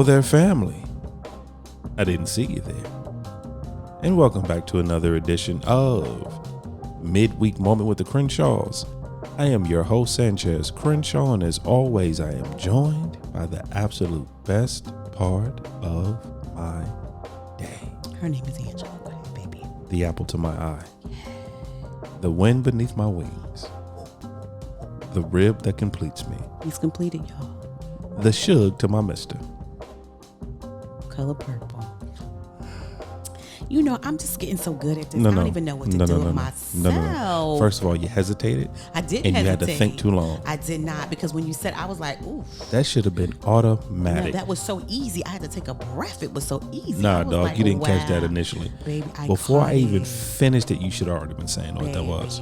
there, family. I didn't see you there. And welcome back to another edition of Midweek Moment with the Crenshaws. I am your host, Sanchez Crenshaw, and as always, I am joined by the absolute best part of my day. Her name is Angela. Go ahead, baby. The apple to my eye. The wind beneath my wings. The rib that completes me. He's completed, y'all. The shug to my mister. Color purple. You know, I'm just getting so good at this. I don't even know what to do with myself. No. First of all, you hesitated. I did and hesitate. you had to think too long. I did not, because when you said, I was like, ooh. That should have been automatic. No, that was so easy. I had to take a breath. It was so easy. Nah, dog, like, you didn't wow. catch that initially. Baby, Before I even it. finished it, you should have already been saying what that was.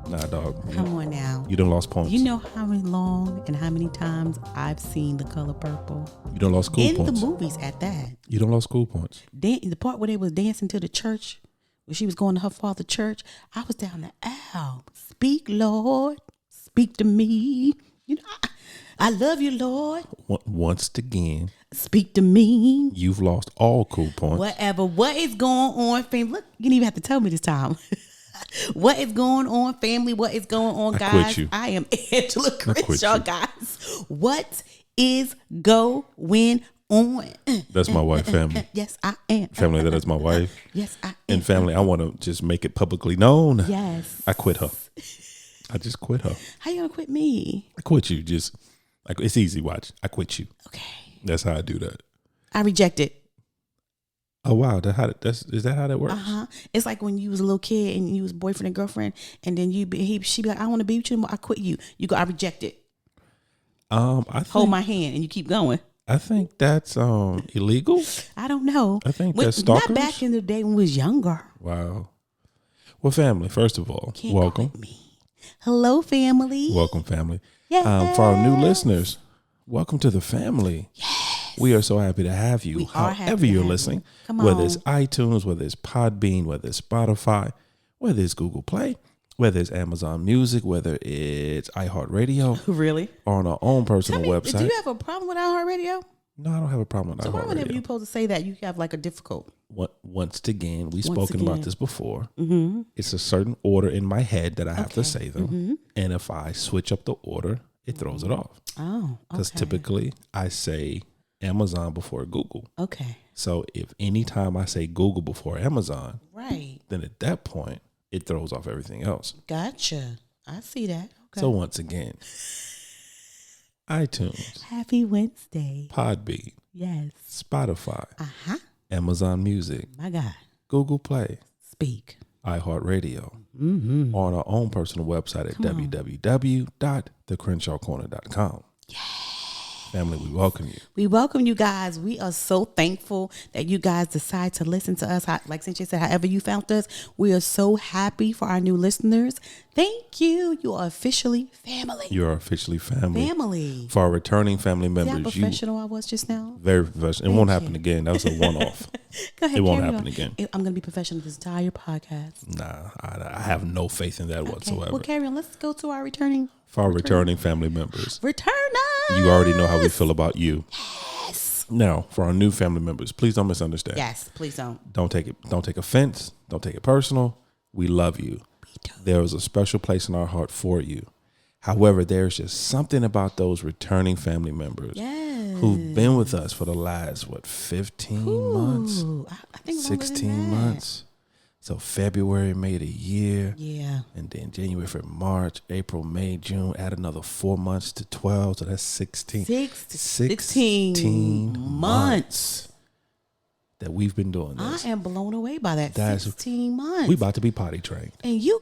Nah, dog. Come on now. You done lost points. You know how long and how many times I've seen The Color Purple? You done lost school in points. the movies at that. You done lost school points. The part where they was dancing to the church, when she was going to her father's church, I was down the aisle. Speak, Lord. Speak to me. You know, I love you, Lord. Once again, speak to me. You've lost all cool points. Whatever. What is going on, family? Look, you didn't even have to tell me this time. What is going on, family? What is going on, guys? I quit you. I am Angela Crenshaw, guys. What is going on? That's my wife, family. Yes, I am. Family, that is my wife. Yes, I am. And family, I want to just make it publicly known. Yes. I quit her. I just quit her. How you gonna quit me? I quit you. Just like it's easy. Watch. I quit you. Okay. That's how I do that. I reject it. Oh wow, is that how that works? It's like when you was a little kid and you was boyfriend and girlfriend, and then she be like, I want to be with you anymore. I quit you. You go, I reject it. Hold my hand and you keep going. I think that's illegal. I don't know. I think that's stalkers. Not back in the day when we was younger. Wow. Well, family, first of all, welcome. Hello, family. Welcome, family. Yeah. For our new listeners, welcome to the family. Yes. We are so happy to have you. However you're listening, whether it's iTunes, whether it's Podbean, whether it's Spotify, whether it's Google Play, whether it's Amazon Music, whether it's iHeartRadio. Really? Or on our own personal website. Do you have a problem with iHeartRadio? No, I don't have a problem with iHeartRadio. So why whenever you're supposed to say that, you have like a difficult? Once again, we've spoken about this before. Mm-hmm. It's a certain order in my head that I have to say them. Mm-hmm. And if I switch up the order, it throws it off. Oh, okay. Because typically I say Amazon before Google. Okay. So if anytime I say Google before Amazon, right, then at that point it throws off everything else. Gotcha. I see that. Okay. So once again, iTunes, Happy Wednesday, Podbean, yes, Spotify, Amazon Music, my God, Google Play, speak, iHeartRadio, on our own personal website at www.thecrenshawcorner.com. Yeah. Family, we welcome you. We welcome you guys. We are so thankful that you guys decide to listen to us. Like Cynthia said, however you found us, we are so happy for our new listeners. Thank you. You are officially family. You are officially family. Family. For our returning family members. See how professional I was just now? Very professional. It won't happen again. That was a one-off. Go ahead, it won't happen again. I'm going to be professional this entire podcast. Nah, I have no faith in that whatsoever. Well, carry on. Let's go to our returning. For our returning family members. Return us. You already know how we feel about you. Yes. Now, for our new family members, please don't misunderstand. Yes, please don't. Don't take offense. Don't take it personal. We love you. There is a special place in our heart for you. However, there's just something about those returning family members who've been with us for the last, 15 months? I think 16 months. So February made a year. Yeah. And then January, February, March, April, May, June, add another 4 months to 12. So that's 16. 16 months that we've been doing this. I am blown away by that. 16 months. We about to be potty trained. And you,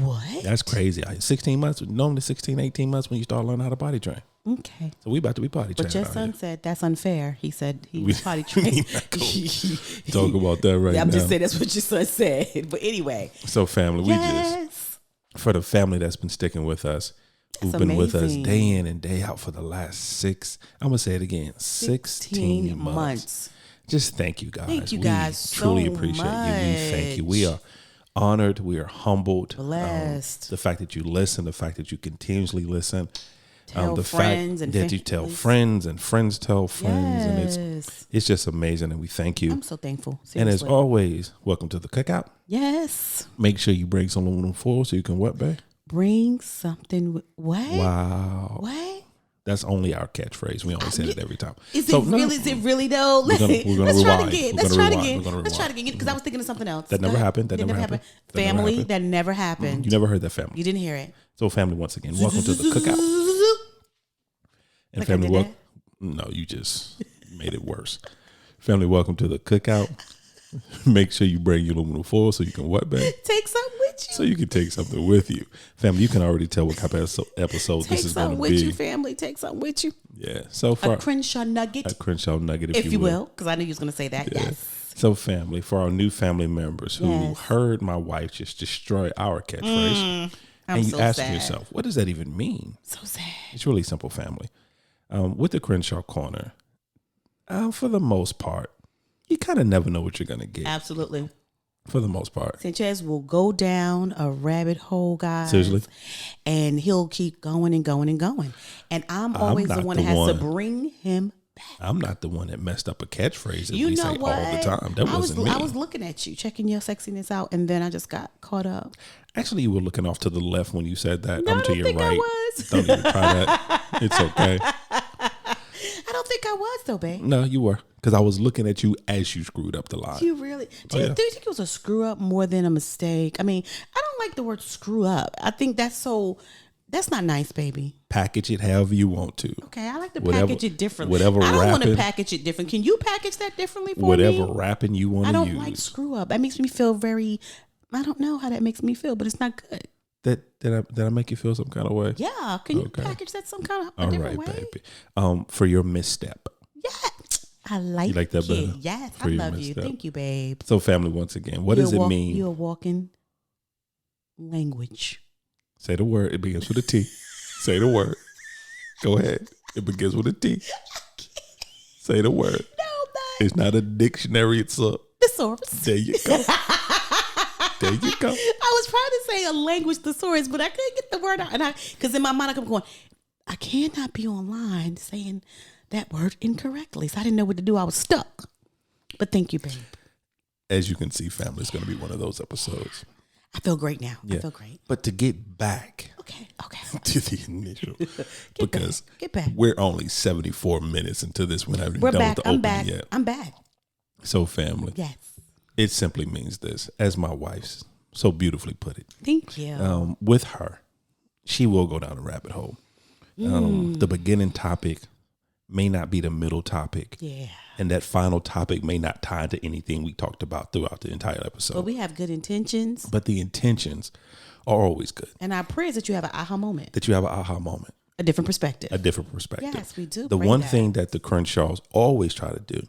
what? That's crazy. 16 months, normally 16, 18 months when you start learning how to potty train. Okay. So we about to be potty trained. But your son said that's unfair. He said he was potty trained. Talk about that right now. I'm just saying that's what your son said. But anyway. So family, we just, for the family that's been sticking with us, who've been with us day in and day out for the last I'm going to say it again, 16 months. Just thank you guys. Thank you guys we truly appreciate you. We thank you. We are honored. We are humbled. Blessed. The fact that you listen, the fact that you continuously listen. Tell friends and that you tell friends and friends tell friends, and it's just amazing, and we thank you. I'm so thankful. Seriously. And as always, welcome to the cookout. Yes. Make sure you bring some aluminum foil so you can what, babe? Bring something. What? Wow. What? That's only our catchphrase. We only say it every time. Is it really though? We're gonna Let's try rewind. it again. Let's try it again because I was thinking of something else. That never happened. That never happened. Family, that never happened. You never heard that, family. You didn't hear it. So family, once again, welcome to the cookout. And like family, welcome. No, you just made it worse. Family, welcome to the cookout. Make sure you bring your aluminum foil so you can what, babe? Take something with you. So you can take something with you. Family, you can already tell what type of episode this is going to be. Take something with you, family. Take something with you. Yeah. So for a Crenshaw nugget. A Crenshaw nugget, if you will. Because I knew you was going to say that. Yeah. Yes. So family, for our new family members who heard my wife just destroy our catchphrase, and you asking yourself, what does that even mean? So sad. It's really simple, family. With the Crenshaw Corner, for the most part, you kind of never know what you're going to get. Absolutely. For the most part. Sanchez will go down a rabbit hole, guys. Seriously? And he'll keep going and going and going. And I'm always the one that has to bring him back. I'm not the one that messed up a catchphrase that we say all the time. That wasn't me. I was looking at you, checking your sexiness out, and then I just got caught up. Actually, you were looking off to the left when you said that. No, I'm to your right. I was. Don't even try that. It's okay. I don't think I was though, babe. No, you were. Because I was looking at you as you screwed up the line. You really? Do you think it was a screw up more than a mistake? I mean, I don't like the word screw up. I think that's not nice, baby. Package it however you want to. Okay, I like to package it differently. Whatever I don't rapping, want to package it different. Can you package that differently for me? Whatever rapping you want to use. I don't like screw up. That makes me feel very, I don't know how that makes me feel, but it's not good. Did I make you feel some kind of way? Yeah. Can you package that some kind of different way? Baby. For your misstep. Yeah. I like, you like that better? Yes, I love you. Thank you, babe. So family, once again, what does it mean? You're walking language. Say the word. It begins with a T. Say the word. Go ahead. It begins with a T. Say the word. No, it's not a dictionary. It's a thesaurus. There you go. There you go. I was trying to say a language thesaurus, but I couldn't get the word out. And because in my mind I kept going, I cannot be online saying that word incorrectly. So I didn't know what to do. I was stuck. But thank you, babe. As you can see, family is going to be one of those episodes. I feel great now. Yeah. I feel great. But to get back to the initial, because get back. We're only 74 minutes into this. We're not even done with the opening yet. I'm back. So family. Yes. It simply means this, as my wife so beautifully put it. Thank you. With her, she will go down a rabbit hole. The beginning topic may not be the middle topic. Yeah. And that final topic may not tie into anything we talked about throughout the entire episode. But we have good intentions. But the intentions are always good. And our prayer is that you have an aha moment. A different perspective. Yes, we do. The one thing that the Crenshaws always try to do,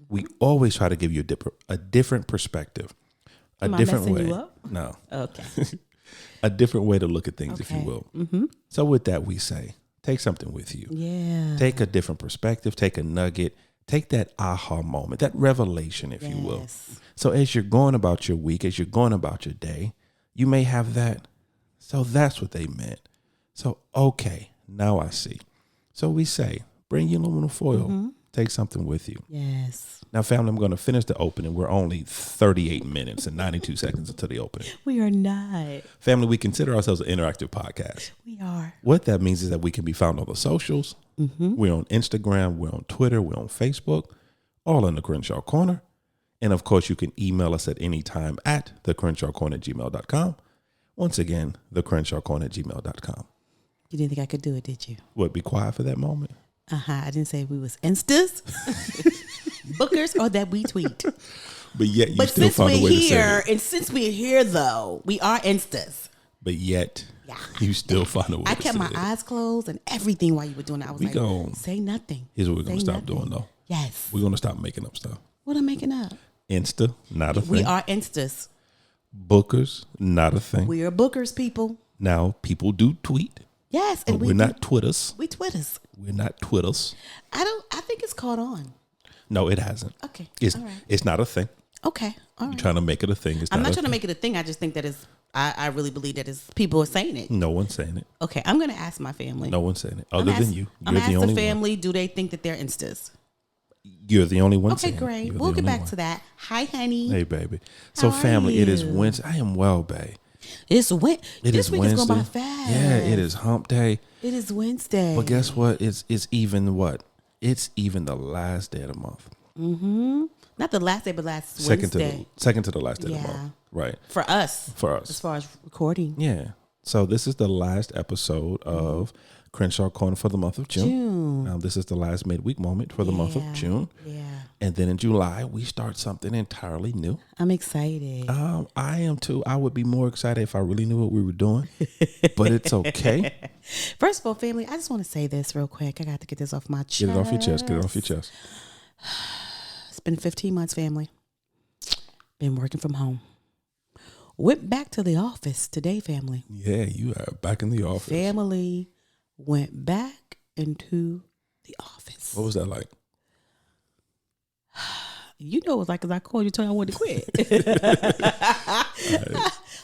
we always try to give you a different perspective. Am I messing you up? No. Okay. A different way to look at things, if you will. Mm-hmm. So with that, we say, take something with you. Yeah. Take a different perspective. Take a nugget. Take that aha moment, that revelation, if you will. So as you're going about your week, as you're going about your day, you may have that. So that's what they meant. So, okay, now I see. So we say, bring your aluminum foil. Mm-hmm. Take something with you. Yes. Now, family, I'm going to finish the opening. We're only 38 minutes and 92 seconds into the opening. We are not. Family, we consider ourselves an interactive podcast. We are. What that means is that we can be found on the socials. Mm-hmm. We're on Instagram. We're on Twitter. We're on Facebook. All in the Crenshaw Corner. And, of course, you can email us at any time at thecrenshawcorner@gmail.com. Once again, thecrenshawcorner@gmail.com. You didn't think I could do it, did you? What, be quiet for that moment? I didn't say we was Instas, bookers, or that we tweet. But yet you still find a way to say it. And since we're here, though, we are Instas. But yet you still find a way to say it. I kept my eyes closed and everything while you were doing it. I was say nothing. Here's what we're going to stop doing, though. Yes. We're going to stop making up stuff. What am I making up? Insta, not a thing. We are Instas. Bookers, not a thing. We are bookers, people. Now, people do tweet. Yes, and we're not Twitters. We Twitters. We're not Twitters. I think it's caught on. No, it hasn't. Okay. It's not a thing. Okay. All right. You're trying to make it a thing. I'm not trying to make it a thing. I just think that it's I really believe that is people are saying it. No one's saying it. Okay, I'm gonna ask my family. No one's saying it other than you. I'm You're gonna the ask only the family. one. Do they think that they're instas? You're the only one. Okay, saying great. You're We'll the get only back one. to that. Hi, honey. Hey, baby. So, How are family, it is you? Wednesday. I am well, babe. It's Wed. It This is week Wednesday. is going by fast. Yeah, it is hump day. It is Wednesday. But guess what? It's even what? It's even the last day of the month. Mm-hmm. Not the last day, but last Second Wednesday. to the last day of the month. Right. For us. For As far as recording. Yeah. So this is the last episode of Crenshaw Corner for the month of June. This is the last midweek moment for the month of June. Yeah. And then in July, we start something entirely new. I'm excited. I am too. I would be more excited if I really knew what we were doing, but it's okay. First of all, family, I just want to say this real quick. I got to get this off my chest. Get it off your chest. Get it off your chest. It's been 15 months, family. Been working from home. Went back to the office today, family. Yeah, you are back in the office. Family went back into the office. What was that like? You know, it was like, because I called you, told you I wanted to quit.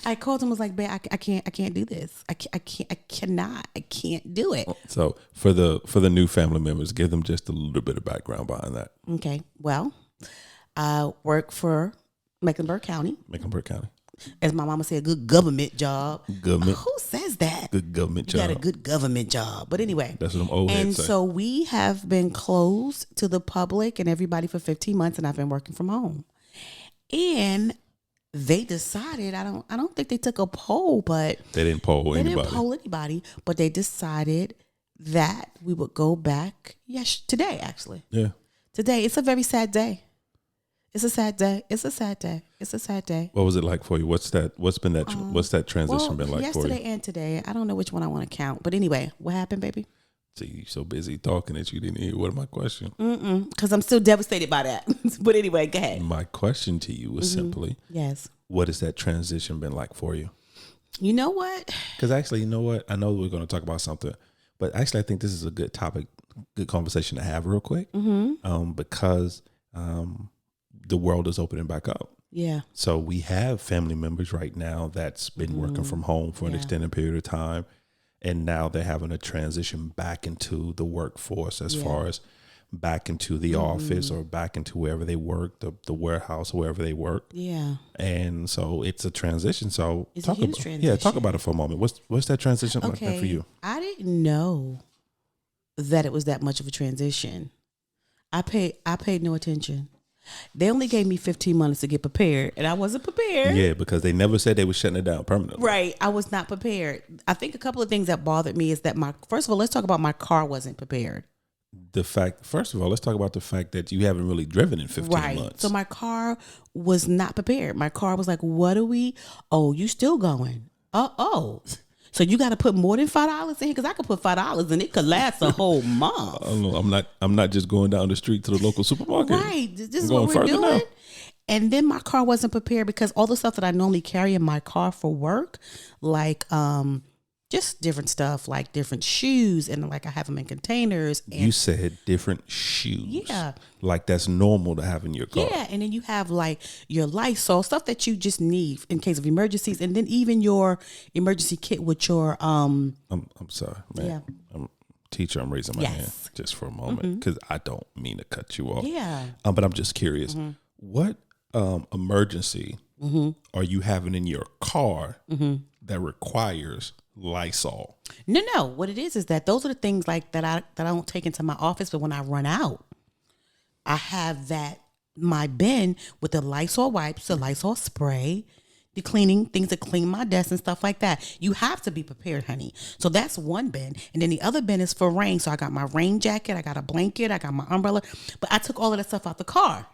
I called him, was like, "Babe, I can't do this. I can't do it." So for the new family members, give them just a little bit of background behind that. Okay, well, I work for Mecklenburg County. As my mama said, good government job. Government. Who says that? Good government job. You got a good government job. But anyway. That's what them old heads say. And so we have been closed to the public and everybody for 15 months, and I've been working from home. And they decided, I don't think they took a poll, but they didn't poll anybody, but they decided that we would go back. Yes, today actually. Yeah. Today. It's a very sad day. It's a sad day. It's a sad day. What was it like for you? What's that transition been like for you? Yesterday and today. I don't know which one I want to count. But anyway, what happened, baby? See, you're so busy talking that you didn't hear what my question. Because I'm still devastated by that. But anyway, go ahead. My question to you was simply, yes, what has that transition been like for you? You know what? Because actually, you know what? I know we're going to talk about something, but actually, I think this is a good topic, good conversation to have real quick. Because the world is opening back up. Yeah. So we have family members right now that's been working from home for an extended period of time. And now they're having to transition back into the workforce as far as back into the office or back into wherever they work, the warehouse, wherever they work. Yeah. And so it's a transition. So it's a huge transition. Yeah, talk about it for a moment. What's that transition like for you? I didn't know that it was that much of a transition. I paid no attention. They only gave me 15 months to get prepared, and I wasn't prepared. Yeah, because they never said they were shutting it down permanently. Right. I was not prepared. I think a couple of things that bothered me is that first of all, let's talk about my car wasn't prepared. First of all, let's talk about the fact that you haven't really driven in 15 months. So my car was not prepared. My car was like, you still going? Oh. So you got to put more than $5 in here? Because I could put $5 and it could last a whole month. I'm not just going down the street to the local supermarket. Right. This is what we're doing. Now. And then my car wasn't prepared because all the stuff that I normally carry in my car for work, like just different stuff, like different shoes, and like I have them in containers. And you said different shoes. Yeah. Like that's normal to have in your car. Yeah. And then you have like your Lysol, stuff that you just need in case of emergencies. And then even your emergency kit with your I'm sorry, man. Yeah. Teacher, I'm raising my hand just for a moment because I don't mean to cut you off. Yeah. But I'm just curious. What emergency are you having in your car that requires Lysol? No. What it is that those are the things like that I don't take into my office, but when I run out, I have my bin with the Lysol wipes, the Lysol spray, the cleaning things to clean my desk and stuff like that. You have to be prepared, honey. So that's one bin. And then the other bin is for rain. So I got my rain jacket, I got a blanket, I got my umbrella, but I took all of that stuff out the car.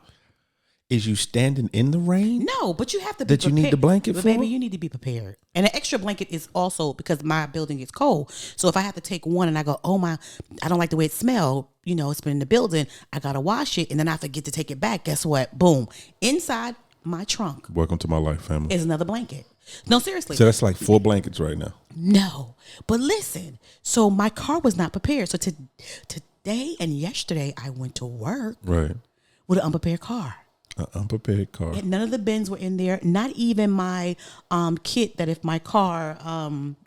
Is you standing in the rain? No, but you have to be prepared. That you need the blanket for? Baby, you need to be prepared. And an extra blanket is also because my building is cold. So if I have to take one and I go, I don't like the way it smelled, it's been in the building, I got to wash it, and then I forget to take it back. Guess what? Boom. Inside my trunk. Welcome to my life, family. Is another blanket. No, seriously. So that's like 4 blankets right now. No. But listen, so my car was not prepared. So today and yesterday I went to work with an unprepared car. An unprepared car. And none of the bins were in there. Not even my kit that if my car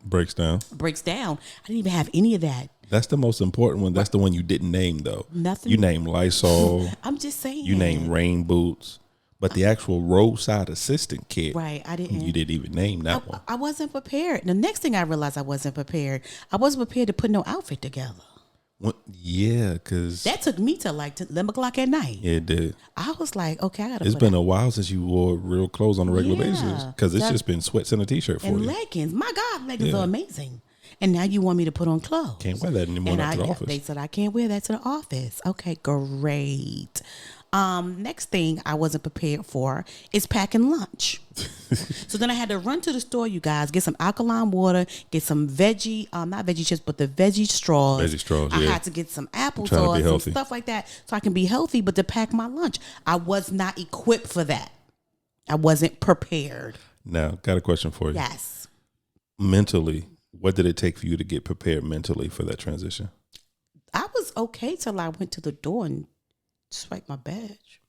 Breaks down. I didn't even have any of that. That's the most important one. That's the one you didn't name, though. Nothing. You named Lysol. I'm just saying. You named rain boots. But the actual roadside assistant kit, right? I didn't. You didn't even name that one. I wasn't prepared. The next thing I realized, I wasn't prepared. I wasn't prepared to put no outfit together. Yeah, because that took me to like 11 o'clock at night. Yeah, it did. I was like, okay, I gotta. It's been a while since you wore real clothes on a regular basis, because it's just been sweats and a t-shirt for you. And leggings. My God, leggings are amazing. And now you want me to put on clothes. Can't wear that anymore to the office. They said I can't wear that to the office. Okay, great. Next thing I wasn't prepared for is packing lunch. So then I had to run to the store, you guys, get some alkaline water, get some veggie, not veggie chips, but the veggie straws. Veggie straws, I had to get some applesauce and stuff like that so I can be healthy, but to pack my lunch. I was not equipped for that. I wasn't prepared. Now, got a question for you. Yes. Mentally, what did it take for you to get prepared mentally for that transition? I was okay till I went to the door and swiped my badge.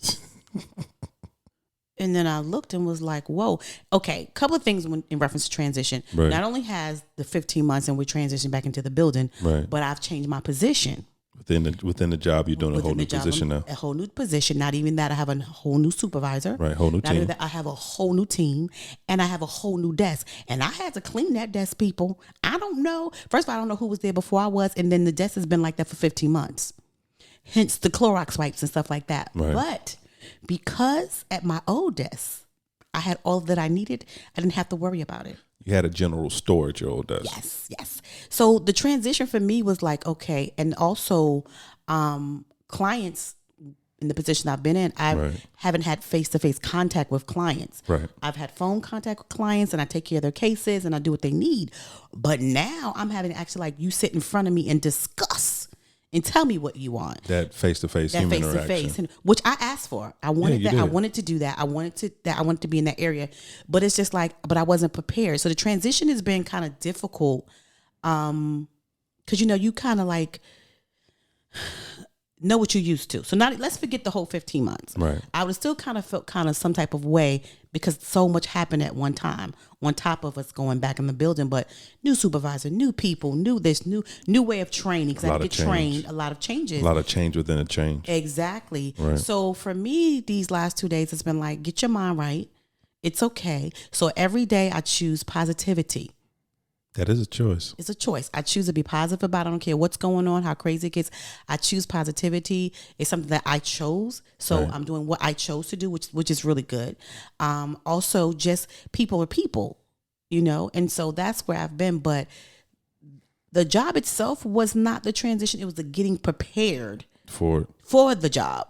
And then I looked and was like, whoa. Okay, couple of things in reference to transition. Right. Not only has the 15 months and we transitioned back into the building, right, but I've changed my position. Within the job, you're doing a whole new position now. A whole new position. Not even that, I have a whole new supervisor. Right, whole new team. Not even that, I have a whole new team, and I have a whole new desk. And I had to clean that desk, people. I don't know. First of all, I don't know who was there before I was, and then the desk has been like that for 15 months. Hence the Clorox wipes and stuff like that. Right. But because at my old desk, I had all that I needed, I didn't have to worry about it. You had a general store at your old desk. Yes. So the transition for me was like, okay. And also clients in the position I've been in, I haven't had face-to-face contact with clients. Right. I've had phone contact with clients and I take care of their cases and I do what they need. But now I'm having to actually like you sit in front of me and discuss and tell me what you want. That face-to-face human interaction. Which I asked for. I wanted that. Did. I wanted to do that. I wanted to be in that area. But it's just like, but I wasn't prepared. So the transition has been kind of difficult. Because, you kind of like know what you're used to. So now let's forget the whole 15 months. Right. I would have still kind of felt kind of some type of way because so much happened at one time on top of us going back in the building. But new supervisor, new people, new way of training. Because I had to get trained. A lot of changes. A lot of change within a change. Exactly. Right. So for me, these last 2 days, it's been like, get your mind right. It's okay. So every day I choose positivity. That is a choice. It's a choice. I choose to be positive about it. I don't care what's going on, how crazy it gets. I choose positivity. It's something that I chose. So I'm doing what I chose to do, which is really good. Also, just people are people, and so that's where I've been. But the job itself was not the transition. It was the getting prepared for the job.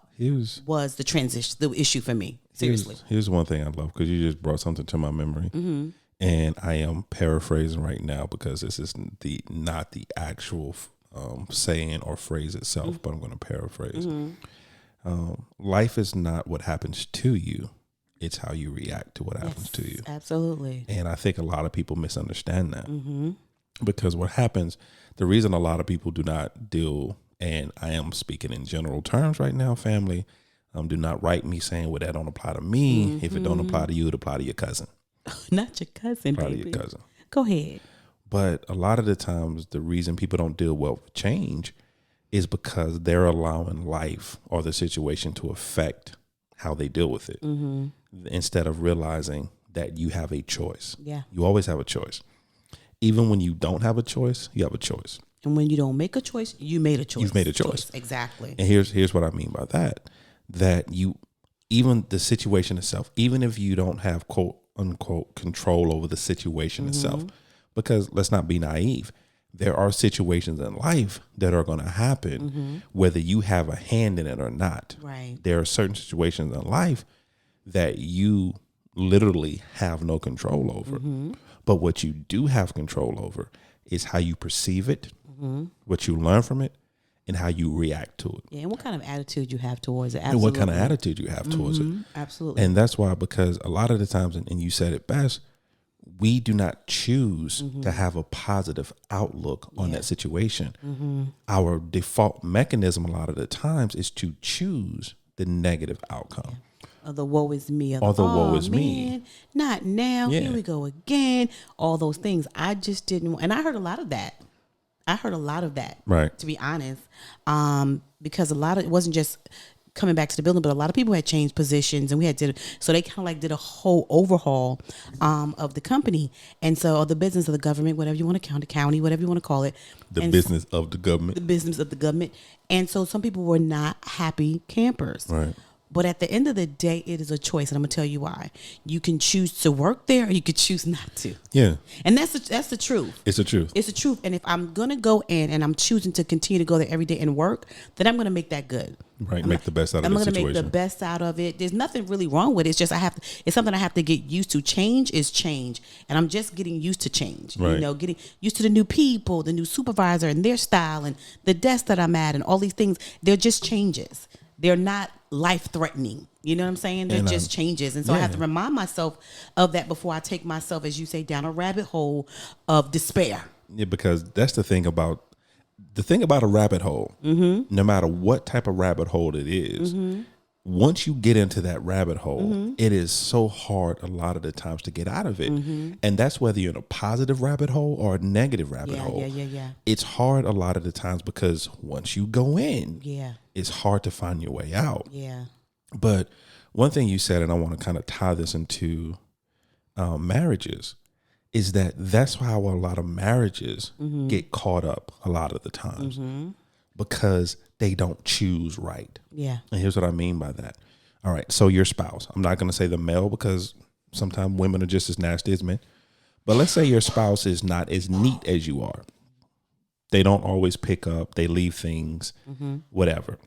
Was the transition, the issue for me. Seriously. Here's one thing I love, because you just brought something to my memory. Mm-hmm. And I am paraphrasing right now because this is not the actual saying or phrase itself, but I'm going to paraphrase. Mm-hmm. Life is not what happens to you. It's how you react to what happens to you. Absolutely. And I think a lot of people misunderstand that. Mm-hmm. Because what happens, the reason a lot of people do not deal, and I am speaking in general terms right now, family, do not write me saying, well, that don't apply to me. Mm-hmm. If it don't apply to you, it apply to your cousin. Not your cousin, Probably baby. your cousin. Go ahead. But a lot of the times, the reason people don't deal well with change is because they're allowing life or the situation to affect how they deal with it, mm-hmm. instead of realizing that you have a choice. Yeah. You always have a choice. Even when you don't have a choice, you have a choice. And when you don't make a choice, you made a choice. You've made a choice. Exactly. And here's what I mean by that. That even the situation itself, even if you don't have quote unquote control over the situation mm-hmm. itself, because let's not be naive, there are situations in life that are going to happen mm-hmm. whether you have a hand in it or not. Right. There are certain situations in life that you literally have no control over. Mm-hmm. But what you do have control over is how you perceive it, mm-hmm. what you learn from it, and how you react to it. Yeah, and what kind of attitude you have towards it. Absolutely. And what kind of attitude you have towards mm-hmm. it. Absolutely. And that's why, because a lot of the times, and you said it best, we do not choose mm-hmm. to have a positive outlook on that situation. Mm-hmm. Our default mechanism a lot of the times is to choose the negative outcome. Or the woe is me. Or the woe "Oh, is me." man, not now. Yeah. Here we go again. All those things. I just didn't. And I heard a lot of that. Right. To be honest, because it wasn't just coming back to the building, but a lot of people had changed positions, and so they kind of like did a whole overhaul of the company, and so or the business of the government, whatever you want to count, the county, whatever you want to call it, The business of the government. the business of the government, and so some people were not happy campers. Right. But at the end of the day, it is a choice, and I'm gonna tell you why. You can choose to work there, or you could choose not to. Yeah. And that's the truth. It's the truth. It's the truth. And if I'm gonna go in and I'm choosing to continue to go there every day and work, then I'm gonna make that good. Right. Make the best out of the I'm gonna situation. make the best out of it. There's nothing really wrong with it. It's just it's something I have to get used to. Change is change, and I'm just getting used to change. Right. You know, getting used to the new people, the new supervisor, and their style, and the desk that I'm at, and all these things. They're just changes. They're not life threatening. You know what I'm saying? They're just changes. And so I have to remind myself of that before I take myself, as you say, down a rabbit hole of despair. Yeah, because that's the thing about a rabbit hole. No matter what type of rabbit hole it is, once you get into that rabbit hole, it is so hard a lot of the times to get out of it. And that's whether you're in a positive rabbit hole or a negative rabbit hole. Yeah. It's hard a lot of the times because once you go in, Yeah. it's hard to find your way out. Yeah. But one thing you said, and I want to kind of tie this into marriages, is that's how a lot of marriages get caught up a lot of the times because they don't choose right. Yeah. And here's what I mean by that. All right. So your spouse, I'm not going to say the male because sometimes women are just as nasty as men. But let's say your spouse is not as neat as you are. They don't always pick up. They leave things, whatever.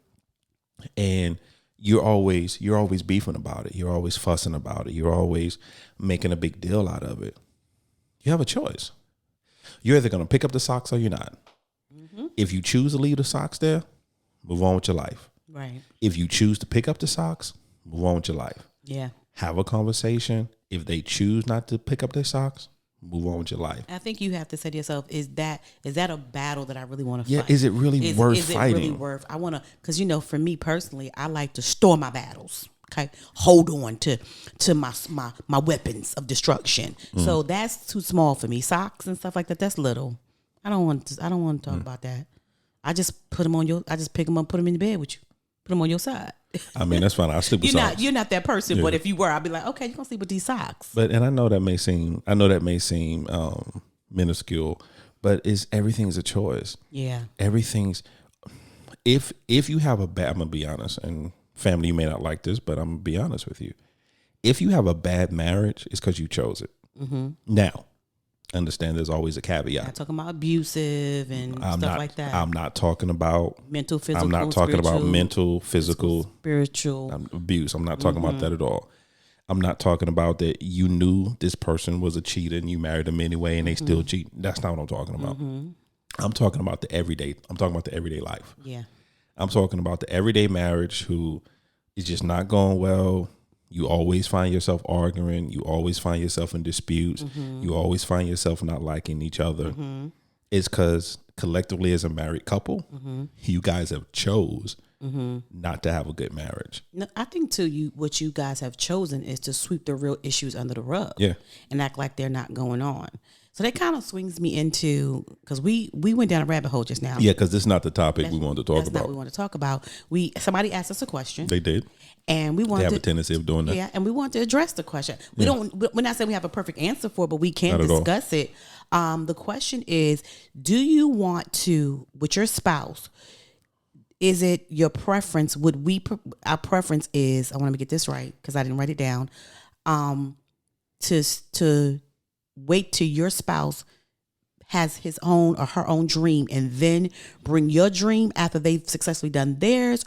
And you're always beefing about it. You're always fussing about it. You're always making a big deal out of it. You have a choice. You're either going to pick up the socks or you're not. If you choose to leave the socks there, move on with your life. Right. If you choose to pick up the socks, move on with your life. Yeah. Have a conversation. If they choose not to pick up their socks, move on with your life. I think you have to say to yourself, is that a battle that I really want to Yeah, fight? is it really worth fighting? Is it really worth? I want to, because for me personally, I like to store my battles. Okay, hold on to my weapons of destruction. So that's too small for me. Socks and stuff like that. That's little. I don't want to talk about that. I just put them on I just pick them up, put them in the bed with you, put them on your side. I mean, that's fine. I sleep with socks. You're not that person, but if you were, I'd be like, okay, you're gonna sleep with these socks. But I know that may seem minuscule, but everything's a choice. Yeah. Everything's if you have a bad, I'm gonna be honest, and family, you may not like this, but I'm gonna be honest with you. If you have a bad marriage, it's because you chose it. Now, understand there's always a caveat. I'm talking about abusive and stuff like that. I'm not talking about mental, physical. I'm not talking about mental, physical, spiritual abuse. I'm not talking about that at all. I'm not talking about that you knew this person was a cheater and you married them anyway and they still cheat. That's not what I'm talking about. I'm talking about the everyday. I'm talking about the everyday life. Yeah. I'm talking about the everyday marriage who is just not going well. You always find yourself arguing. You always find yourself in disputes. You always find yourself not liking each other. It's because collectively as a married couple, you guys have chose not to have a good marriage. No, I think too, what you guys have chosen is to sweep the real issues under the rug. Yeah. And act like they're not going on. So that kind of swings me into, because we went down a rabbit hole just now. Yeah, because this is not the topic we wanted to talk That's about. not what we want to talk about. Somebody asked us a question. They did. And we wanted They have a tendency of doing that. Yeah, and we want to address the question. We're not saying we have a perfect answer for it, but we can Not at all. discuss it. The question is, do you want to, with your spouse, is it your preference? Our preference is, I want to get this right because I didn't write it down, to wait till your spouse has his own or her own dream and then bring your dream after they've successfully done theirs?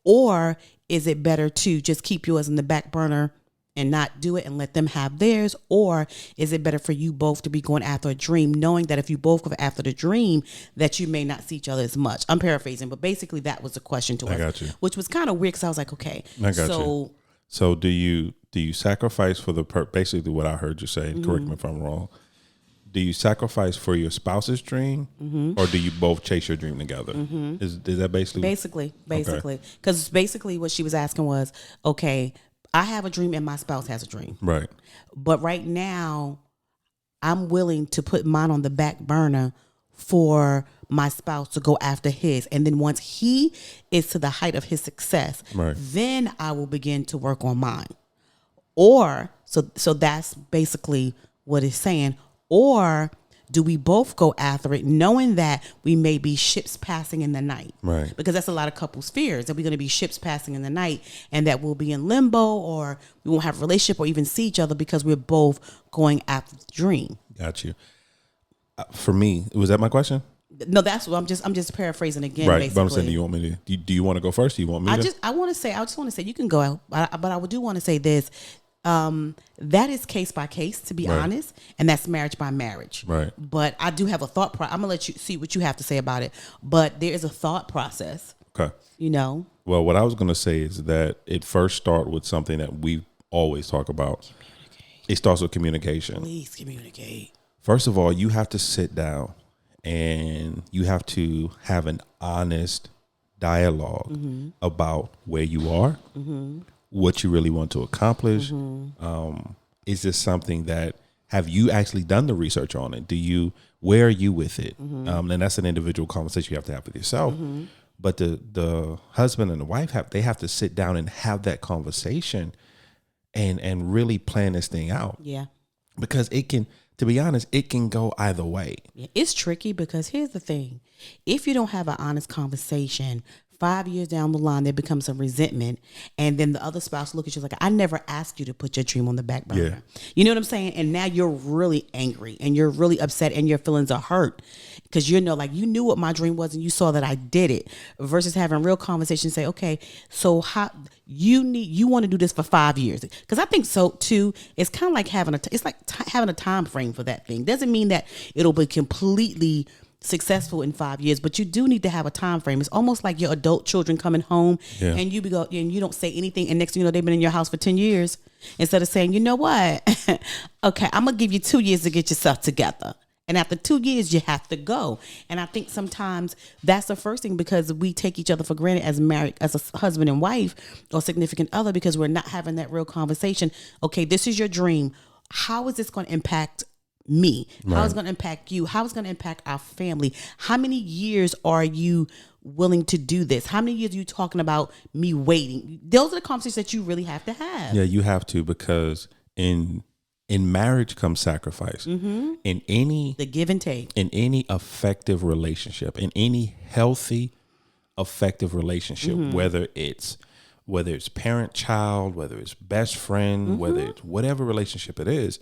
Or is it better to just keep yours in the back burner and not do it and let them have theirs? Or is it better for you both to be going after a dream, knowing that if you both go after the dream, that you may not see each other as much? I'm paraphrasing, but basically that was the question to us. I got you. Which was kind of weird because I was like, okay. I got you. So do you sacrifice for basically what I heard you say, and correct me if I'm wrong, do you sacrifice for your spouse's dream or do you both chase your dream together? Is that basically? Basically. Because basically what she was asking was, okay, I have a dream and my spouse has a dream. Right. But right now, I'm willing to put mine on the back burner for my spouse to go after his. And then once he is to the height of his success, Right. then I will begin to work on mine. Or, so that's basically what it's saying. Or do we both go after it knowing that we may be ships passing in the night? Right. Because that's a lot of couples' fears, that we're going to be ships passing in the night and that we'll be in limbo or we won't have a relationship or even see each other because we're both going after the dream. Got you. For me, was that my question? No, that's what I'm just paraphrasing again. Right. Basically. But I'm saying, do you want me to? Do you want to go first? Do you want me to? I just want to say you can go, but I do want to say this. That is case by case, to be Right. honest, and that's marriage by marriage. Right. But I do have a thought. I'm gonna let you see what you have to say about it. But there is a thought process. Okay. You know. Well, what I was going to say is that it first starts with something that we always talk about. It starts with communication. Please communicate. First of all, you have to sit down and you have to have an honest dialogue about where you are, what you really want to accomplish. Is this something that, have you actually done the research on it? Where are you with it? And that's an individual conversation you have to have with yourself. But the husband and the wife they have to sit down and have that conversation and really plan this thing out. Yeah. Because it can, to be honest, it can go either way. Yeah. It's tricky because here's the thing. If you don't have an honest conversation, 5 years down the line, there becomes some resentment. And then the other spouse look at you like, I never asked you to put your dream on the back burner. Yeah. You know what I'm saying? And now you're really angry and you're really upset and your feelings are hurt because you knew what my dream was and you saw that I did it, versus having real conversation. Say, okay, so how you want to do this for 5 years? Because I think so too. It's kind of like having having a time frame for that thing. Doesn't mean that it'll be completely successful in 5 years, but you do need to have a time frame. It's almost like your adult children coming home and you don't say anything, and next thing you know, they've been in your house for 10 years. Instead of saying, you know what, okay, I'm gonna give you 2 years to get yourself together, and after 2 years you have to go. And I think sometimes that's the first thing, because we take each other for granted as married, as a husband and wife or significant other, because we're not having that real conversation. Okay, this is your dream. How is this going to impact me? How is it going to impact you? How is it going to impact our family? How many years are you willing to do this? How many years are you talking about me waiting? Those are the conversations that you really have to have. Yeah, you have to, because in marriage comes sacrifice. In The give and take. In any effective relationship, in any healthy, effective relationship, whether it's parent child, whether it's best friend, whether it's whatever relationship it is,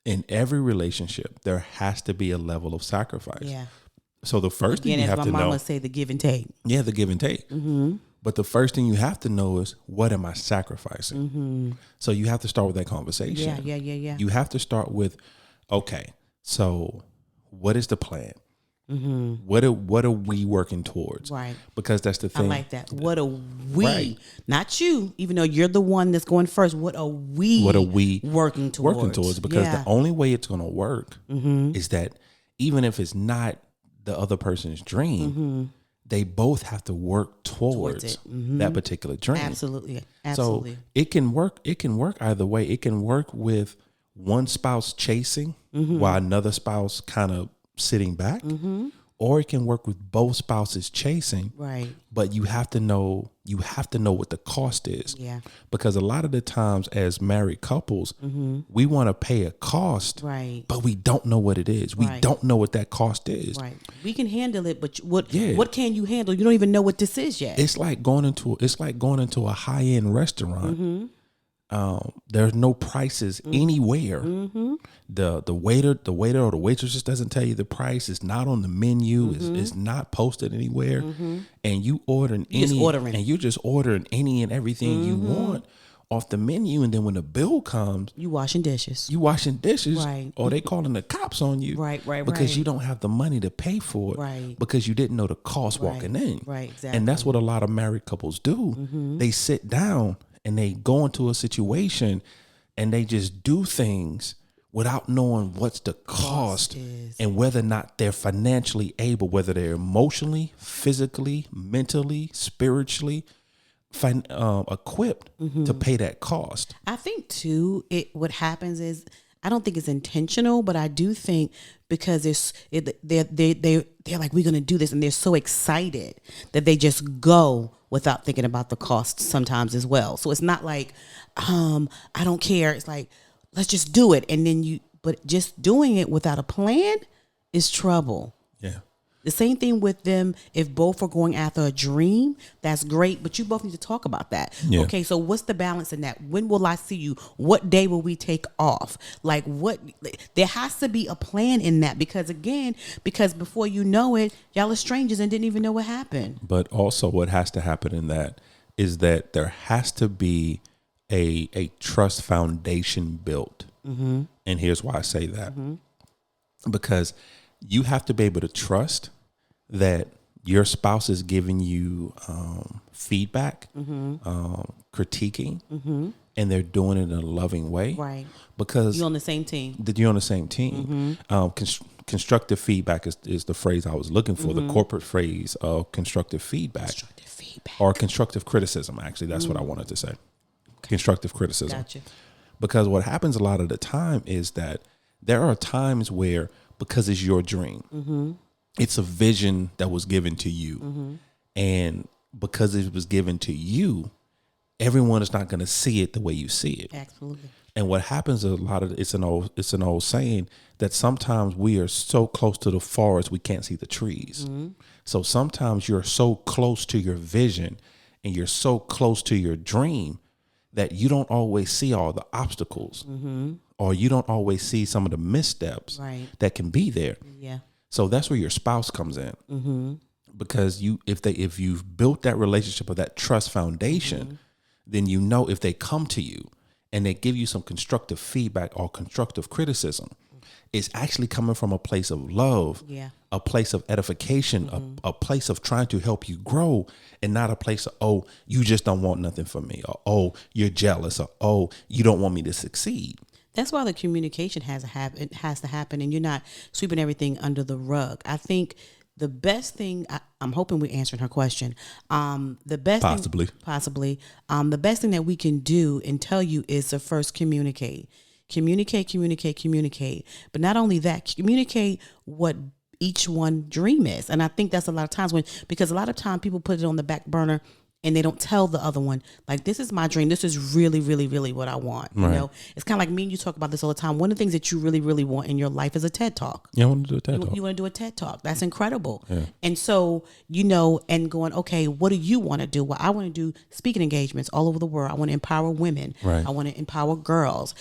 in every relationship, there has to be a level of sacrifice. Yeah. So the first thing you have to know. As my mama say, the give and take. Yeah, the give and take. But the first thing you have to know is, what am I sacrificing? So you have to start with that conversation. Yeah. You have to start with, okay, so what is the plan? What are we working towards? Right. Because that's the thing. I like that. What are we? Right. Not you, even though you're the one that's going first. What are we working towards? Because the only way it's going to work is that, even if it's not the other person's dream, they both have to work towards that particular dream. Absolutely. So it can work. It can work either way. It can work with one spouse chasing while another spouse kind of sitting back, or it can work with both spouses chasing. Right. But you have to know what the cost is. Yeah. Because a lot of the times as married couples, we want to pay a cost, right, but we don't know what it is. We don't know what that cost is. Right. We can handle it, but what can you handle? You don't even know what this is yet. It's like going into a high-end restaurant. There's no prices anywhere. The waiter or the waitress just doesn't tell you the price. It's not on the menu. It's not posted anywhere. And you're just ordering any and everything you want off the menu. And then when the bill comes, you washing dishes, right? Or they calling the cops on you, right, because you don't have the money to pay for it, right? Because you didn't know the cost walking in, right? Exactly. And that's what a lot of married couples do. They sit down and they go into a situation and they just do things without knowing what's the cost and whether or not they're financially able, whether they're emotionally, physically, mentally, spiritually, equipped to pay that cost. I think too, what happens is, I don't think it's intentional, but I do think because they're like, we're gonna do this, and they're so excited that they just go without thinking about the cost sometimes as well. So it's not like I don't care. It's like, let's just do it, and then but just doing it without a plan is trouble. Yeah. The same thing with them. If both are going after a dream, that's great, but you both need to talk about that. Yeah. Okay, so what's the balance in that? When will I see you? What day will we take off? Like, there has to be a plan in that, because before you know it, y'all are strangers and didn't even know what happened. But also what has to happen in that is that there has to be a trust foundation built. Mm-hmm. And here's why I say that. Mm-hmm. Because you have to be able to trust that your spouse is giving you feedback, critiquing, and they're doing it in a loving way. Right. Because you're on the same team. You're on the same team. Constructive feedback is the phrase I was looking for, the corporate phrase of constructive feedback. Constructive feedback. Or constructive criticism, actually. That's what I wanted to say. Okay. Constructive criticism. Gotcha. Because what happens a lot of the time is that there are times where, because it's your dream, it's a vision that was given to you. And because it was given to you, everyone is not going to see it the way you see it. Absolutely. And what happens a lot of it's an old saying that sometimes we are so close to the forest we can't see the trees. So sometimes you're so close to your vision and you're so close to your dream that you don't always see all the obstacles, or you don't always see some of the missteps that can be there. Yeah. So that's where your spouse comes in, because if you've built that relationship or that trust foundation, then you know if they come to you and they give you some constructive feedback or constructive criticism, it's actually coming from a place of love, a place of edification, a place of trying to help you grow, and not a place of, oh, you just don't want nothing from me, or, oh, you're jealous, or, oh, you don't want me to succeed. That's why the communication has to happen, and you're not sweeping everything under the rug. I think the best thing, I'm hoping we're answering her question. The best possibly, the best thing that we can do and tell you is to first communicate. But not only that, communicate what each one dream is. And I think that's a lot of times because a lot of time people put it on the back burner and they don't tell the other one, like, this is my dream. This is really, really, really what I want. You know, it's kind of like me and you talk about this all the time. One of the things that you really, really want in your life is a TED Talk. Yeah, I want to do a TED Talk. You want to do a TED Talk. That's incredible. Yeah. And so, and going, okay, what do you want to do? Well, I want to do speaking engagements all over the world. I want to empower women. Right. I want to empower girls,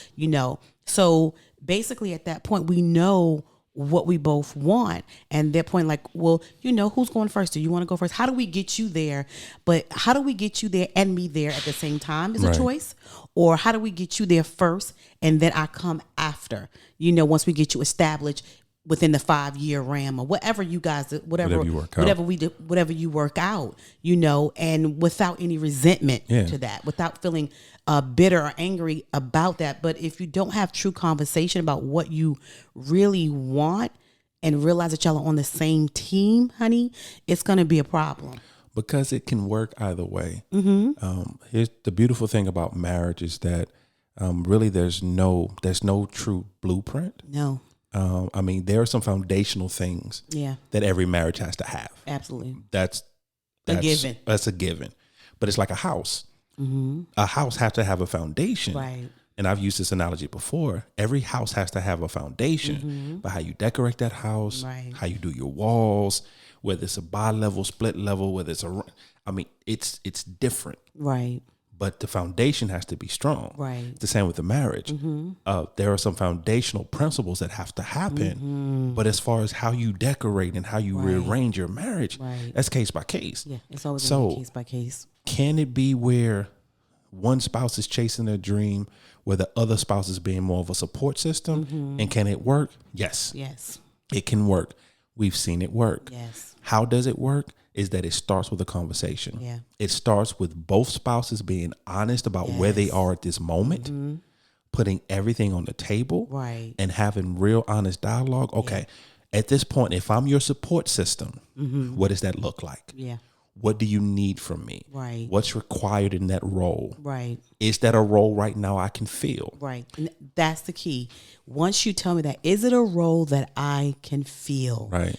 So basically at that point, we know what we both want, and their point, like, well, who's going first? Do you want to go first? How do we get you there? But how do we get you there and me there at the same time is a choice, or how do we get you there first and then I come after? Once we get you established within the 5-year RAM or whatever you guys, whatever you work out, and without any resentment to that, without feeling bitter or angry about that. But if you don't have true conversation about what you really want and realize that y'all are on the same team, honey, it's going to be a problem. Because it can work either way. Here's the beautiful thing about marriage is that really there's no true blueprint. No. There are some foundational things that every marriage has to have. Absolutely. That's a given. That's a given. But it's like a house. A house has to have a foundation. Right. And I've used this analogy before. Every house has to have a foundation. But how you decorate that house, how you do your walls, whether it's a bi-level, split level, whether it's it's different. Right. But the foundation has to be strong. Right. The same with the marriage. There are some foundational principles that have to happen. But as far as how you decorate and how you rearrange your marriage, that's case by case. Yeah, it's always case by case. Can it be where one spouse is chasing their dream, where the other spouse is being more of a support system? And can it work? Yes. Yes. It can work. We've seen it work. Yes. How does it work? Is that it starts with a conversation. Yeah. It starts with both spouses being honest about where they are at this moment, putting everything on the table, and having real honest dialogue. Okay, at this point, if I'm your support system, what does that look like? Yeah. What do you need from me? Right. What's required in that role? Right. Is that a role right now I can fill? Right. And that's the key. Once you tell me that, is it a role that I can feel? Right.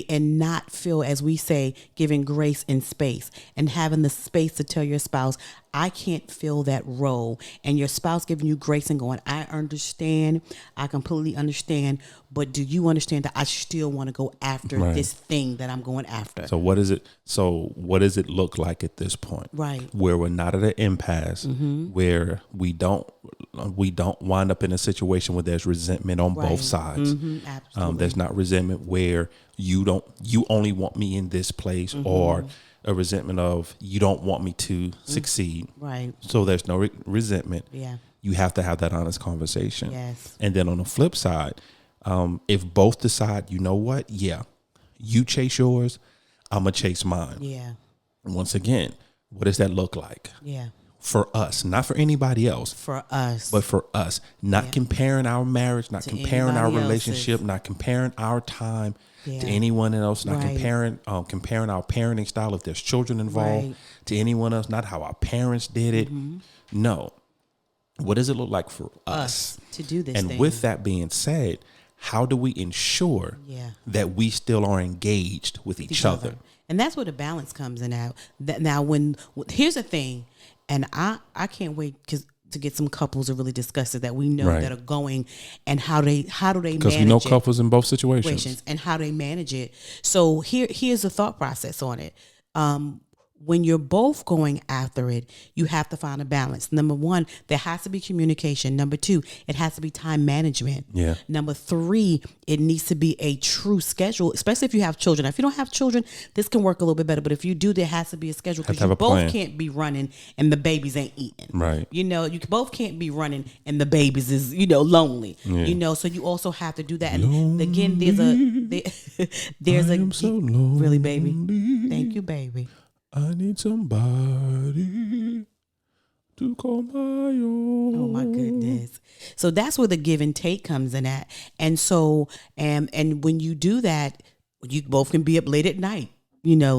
And not feel, as we say, giving grace and space, and having the space to tell your spouse, I can't fill that role. And your spouse giving you grace and going, I understand. I completely understand. But do you understand that I still want to go after this thing that I'm going after? So what is it? So what does it look like at this point? Right. Where we're not at an impasse, where we don't wind up in a situation where there's resentment on both sides. Absolutely. There's not resentment where you only want me in this place, or a resentment of you don't want me to succeed. Right. So there's no resentment. Yeah. You have to have that honest conversation. Yes. And then on the flip side, if both decide, you know what? Yeah, you chase yours, I'm going to chase mine. Yeah. Once again, what does that look like? Yeah. For us, not for anybody else. For us. But for us, not comparing our marriage, not comparing our relationship, not comparing our time to anyone else, not comparing our parenting style if there's children involved to anyone else, not how our parents did it. No. What does it look like for us to do this and thing? With that being said, how do we ensure that we still are engaged with each other? And that's where the balance comes in now. Here's the thing, and I can't wait to get some couples to really discuss it that we know that are going, and how do they manage it. Because we know couples in both situations. And how they manage it. So here's the thought process on it. When you're both going after it, you have to find a balance. Number one, there has to be communication. Number two, it has to be time management. Yeah. Number three, it needs to be a true schedule, especially if you have children. If you don't have children, this can work a little bit better. But if you do, there has to be a schedule, because you both can't be running and the babies ain't eating. Right. You both can't be running and the babies is, lonely. Yeah. So you also have to do that. And lonely. Again, there's I am so lonely. Really, baby. Thank you, baby. I need somebody to call my own. Oh my goodness. So that's where the give and take comes in at. And so, and when you do that, you both can be up late at night,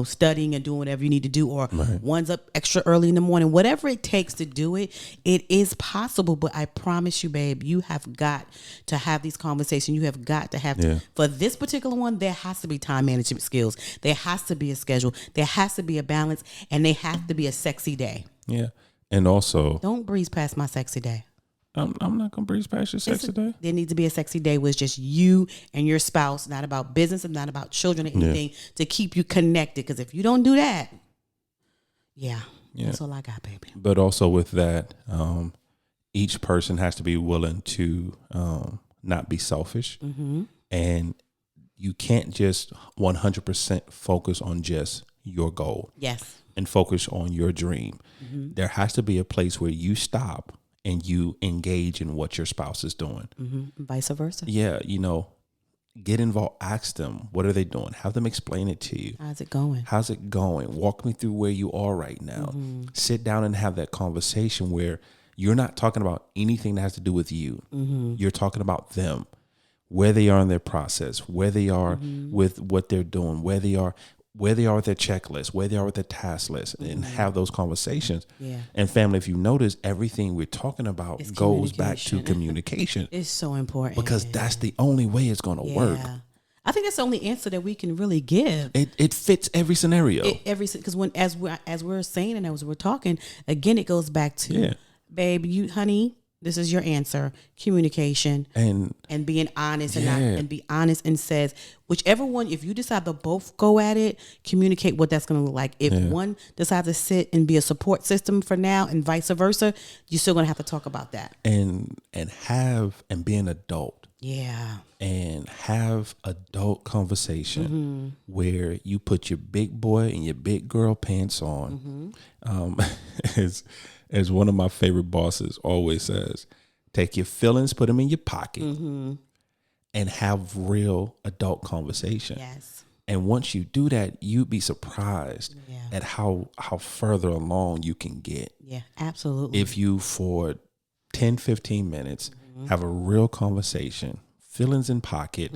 studying and doing whatever you need to do, or one's up extra early in the morning, whatever it takes to do it. It is possible, but I promise you, babe, you have got to have these conversations. You have got to have to, for this particular one, there has to be time management skills. There has to be a schedule. There has to be a balance, and they have to be a sexy day. Yeah. And also, don't breeze past my sexy day. I'm not going to breeze past your sexy day. There needs to be a sexy day where it's just you and your spouse, not about business and not about children or anything, to keep you connected. Because if you don't do that, that's all I got, baby. But also with that, each person has to be willing to not be selfish. And you can't just 100% focus on just your goal. Yes. And focus on your dream. There has to be a place where you stop and you engage in what your spouse is doing. Vice versa. Yeah, get involved. Ask them, what are they doing? Have them explain it to you. How's it going? Walk me through where you are right now. Sit down and have that conversation where you're not talking about anything that has to do with you. You're talking about them, where they are in their process, where they are with what they're doing, where they are with their checklist, where they are with their task list, and have those conversations. Yeah. And family, if you notice, everything we're talking about goes back to communication. It's so important. Because that's the only way it's going to work. I think that's the only answer that we can really give. It fits every scenario. Because as we're saying and as we're talking, again, it goes back to, babe, honey, this is your answer. Communication and being honest and be honest and says, whichever one, if you decide to both go at it, communicate what that's going to look like. If one decides to sit and be a support system for now and vice versa, you're still going to have to talk about that. And be an adult. Yeah. And have adult conversation where you put your big boy and your big girl pants on. As one of my favorite bosses always says, take your feelings, put them in your pocket, and have real adult conversation. Yes. And once you do that, you'd be surprised at how further along you can get. Yeah, absolutely. If you, for 10, 15 minutes, have a real conversation, feelings in pocket,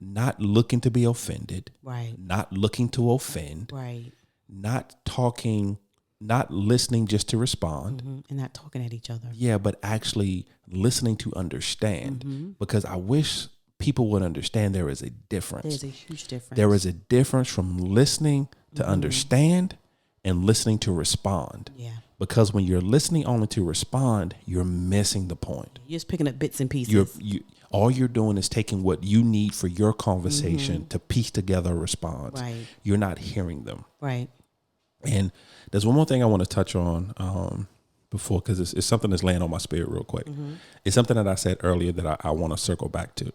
not looking to be offended, right? Not looking to offend, right? not talking, not listening just to respond. And not talking at each other. Yeah, but actually listening to understand. Because I wish people would understand there is a difference. There's a huge difference. There is a difference from listening to understand and listening to respond. Yeah. Because when you're listening only to respond, you're missing the point. You're just picking up bits and pieces. All you're doing is taking what you need for your conversation to piece together a response. Right. You're not hearing them. Right. And there's one more thing I want to touch on before, because it's something that's laying on my spirit real quick. It's something that I said earlier that I want to circle back to.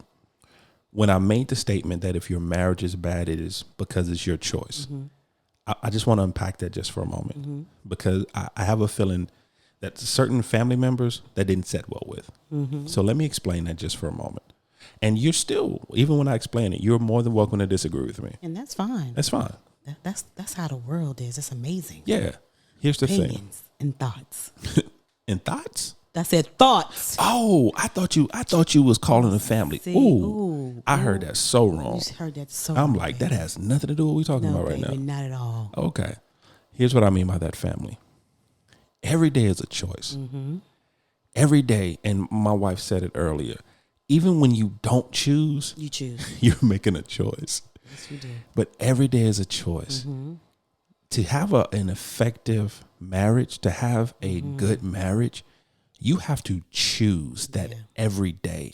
When I made the statement that if your marriage is bad, it is because it's your choice. I just want to unpack that just for a moment, because I have a feeling that certain family members that didn't set well with. So let me explain that just for a moment. And you're still, even when I explain it, you're more than welcome to disagree with me. And that's fine. That's fine. That's how the world is. It's amazing. Yeah. Here's the thing. Opinions and thoughts. And thoughts? I said thoughts. Oh, I thought you was calling the family. See? Ooh, I heard that so wrong. You heard that so I'm wrong, like, baby. that has nothing to do with what we're talking No, about right baby, now. not at all. Okay. Here's what I mean by that, family. Every day is a choice. Every day, and my wife said it earlier, even when you don't choose, You choose. you're making a choice. Yes, you do. But every day is a choice. To have an effective marriage, to have a good marriage, you have to choose that every day.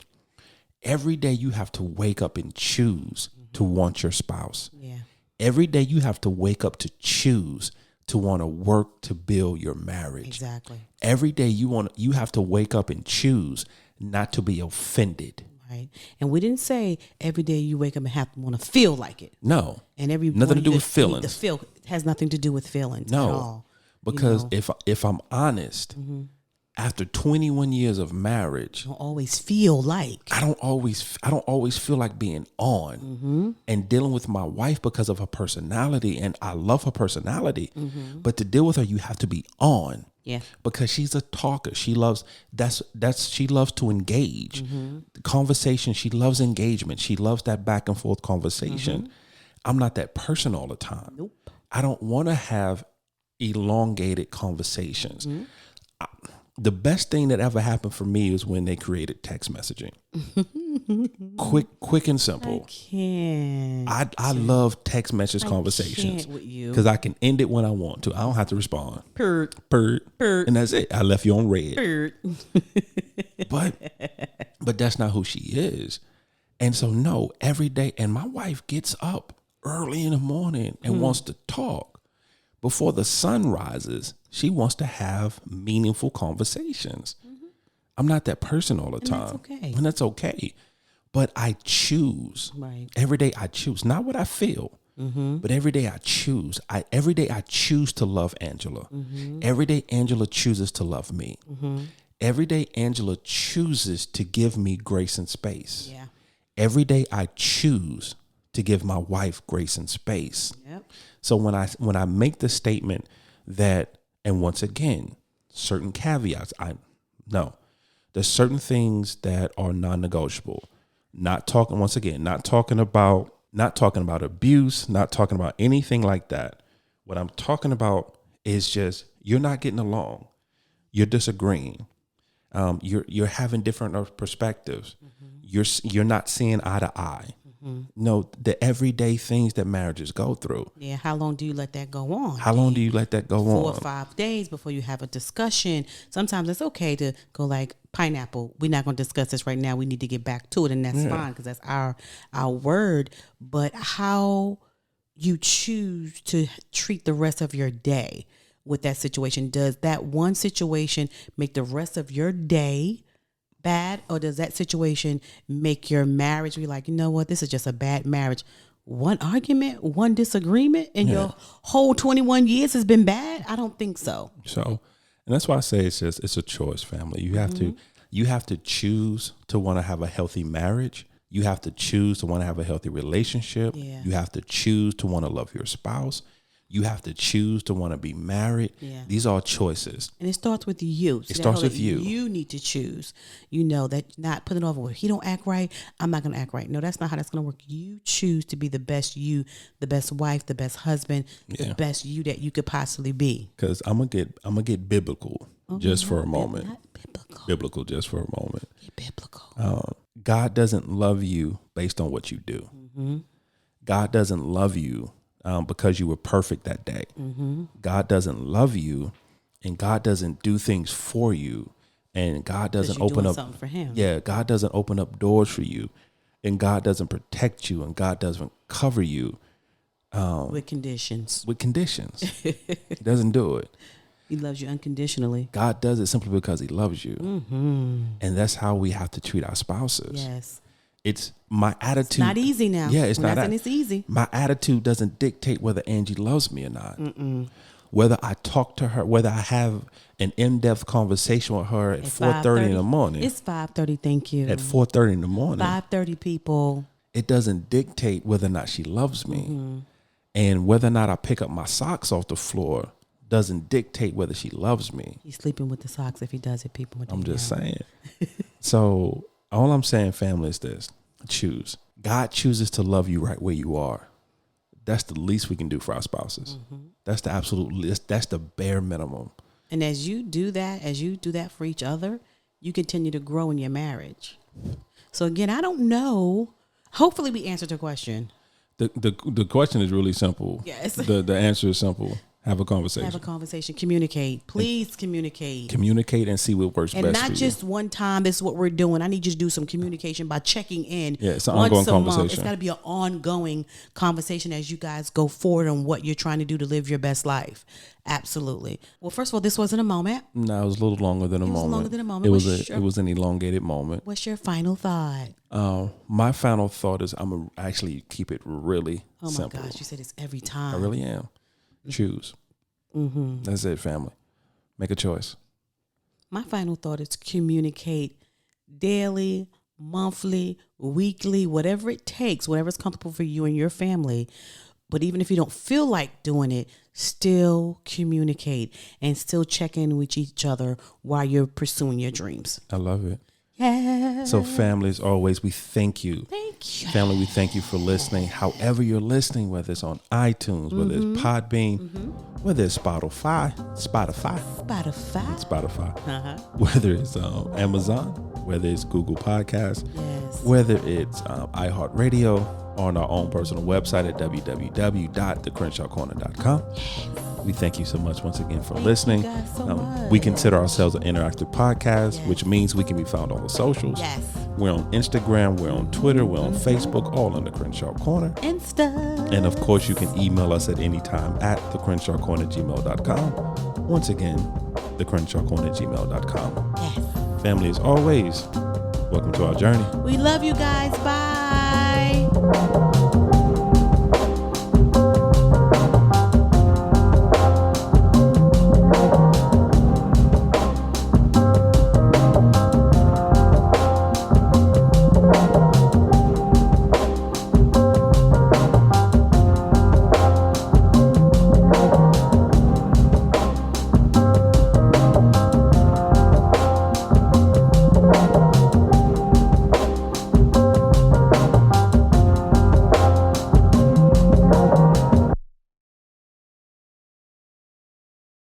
Every day you have to wake up and choose to want your spouse. Yeah. Every day you have to wake up to choose to want to work to build your marriage. Exactly. Every day you have to wake up and choose not to be offended. Right. And we didn't say every day you wake up and have to want to feel like it. No. And every Nothing to morning do you with feelings. The feel has nothing to do with feelings at No. all. Because You know? if I'm honest, after 21 years of marriage, You don't always feel like. I don't always feel like being on and dealing with my wife because of her personality, and I love her personality. But to deal with her, you have to be on. Yeah. Because she's a talker. She loves she loves to engage. The conversation, she loves engagement. She loves that back and forth conversation. I'm not that person all the time. Nope. I don't want to have elongated conversations. The best thing that ever happened for me is when they created text messaging. quick and simple. Can't. I love text message conversations can't with you. because I can end it when I want to. I don't have to respond. Pert. And that's it. I left you on red. Pert. But that's not who she is. And so no, every day, and my wife gets up early in the morning and wants to talk. Before the sun rises, she wants to have meaningful conversations. I'm not that person all the time. That's okay. And that's okay. But I choose. Right. Every day I choose. Not what I feel, but every day I choose. Every day I choose to love Angela. Every day Angela chooses to love me. Every day Angela chooses to give me grace and space. Yeah. Every day I choose to give my wife grace and space. Yep. So when I make the statement that, and once again, certain caveats, there's certain things that are non-negotiable. Not talking about abuse, not talking about anything like that. What I'm talking about is just, you're not getting along. You're disagreeing. You're having different perspectives. You're not seeing eye to eye. No, the everyday things that marriages go through. Yeah. How long do you let that go on? How long do you let that go on? 4 or 5 days before you have a discussion. Sometimes it's okay to go like, pineapple, we're not going to discuss this right now. We need to get back to it, and that's fine because that's our word. But how you choose to treat the rest of your day with that situation, does that one situation make the rest of your day bad, or does that situation make your marriage be like, you know what, this is just a bad marriage? One argument, one disagreement, and your whole 21 years has been bad? I don't think so. So, and that's why I say it's a choice, family. You have to choose to want to have a healthy marriage. You have to choose to want to have a healthy relationship. Yeah. You have to choose to want to love your spouse. You have to choose to want to be married. Yeah. These are choices. And it starts with you. It starts with you. You need to choose. You know, that not putting over, well, if he don't act right, I'm not going to act right. No, that's not how that's going to work. You choose to be the best you, the best wife, the best husband, the best you that you could possibly be. Because I'm gonna get biblical just for a moment. Not biblical. Biblical just for a moment. Biblical. God doesn't love you based on what you do. Mm-hmm. God doesn't love you because you were perfect that day. Mm-hmm. God doesn't love you, and God doesn't do things for you, and God doesn't open up something for him. Yeah, God doesn't open up doors for you, and God doesn't protect you, and God doesn't cover you with conditions. He doesn't do it. He loves you unconditionally. God does it simply because he loves you. Mm-hmm. And that's how we have to treat our spouses. Yes. It's my attitude. It's not easy now. Yeah, it's not. It's easy. My attitude doesn't dictate whether Angie loves me or not. Mm-mm. Whether I talk to her, whether I have an in-depth conversation with her at 4:30 in the morning. It's 5:30. Thank you. At 4:30 in the morning. 5:30, people. It doesn't dictate whether or not she loves me. Mm-hmm. And whether or not I pick up my socks off the floor doesn't dictate whether she loves me. He's sleeping with the socks if he does it, people. I'm just saying. So all I'm saying, family, is this. Choose. God chooses to love you right where you are. That's the least we can do for our spouses. Mm-hmm. That's the absolute least. That's the bare minimum. And as you do that for each other, you continue to grow in your marriage. So again, I don't know. Hopefully we answered your question. The question is really simple. Yes. The answer is simple. Have a conversation. Have a conversation. Communicate. Please communicate. Communicate and see what works best for you. And not just one time, this is what we're doing. I need you to do some communication by checking in. Yeah, it's an ongoing conversation. It's got to be an ongoing conversation as you guys go forward on what you're trying to do to live your best life. Absolutely. Well, first of all, this wasn't a moment. No, it was a little longer than a moment. It was longer than a moment. It was an elongated moment. What's your final thought? My final thought is I'm going to actually keep it really simple. Oh, my gosh. You said this every time. I really am. Choose. Mm-hmm. That's it, family. Make a choice. My final thought is communicate daily, monthly, weekly, whatever it takes, whatever's comfortable for you and your family. But even if you don't feel like doing it, still communicate and still check in with each other while you're pursuing your dreams. I love it. Yeah. So family, as always, we thank you. Thank you. Family, we thank you for listening. However you're listening, whether it's on iTunes, whether it's Podbean, whether it's Spotify, whether it's Amazon, whether it's Google Podcasts, whether it's iHeartRadio, on our own personal website at www.thecrenshawcorner.com. We thank you so much once again for listening. We consider ourselves an interactive podcast, which means we can be found on the socials. Yes. We're on Instagram, we're on Twitter, we're on Facebook, all under Crenshaw Corner. Insta. And of course, you can email us at any time at thecrenshawcorner@gmail.com. Once again, thecrenshawcorner@gmail.com. Yes. Family, as always, welcome to our journey. We love you guys. Bye.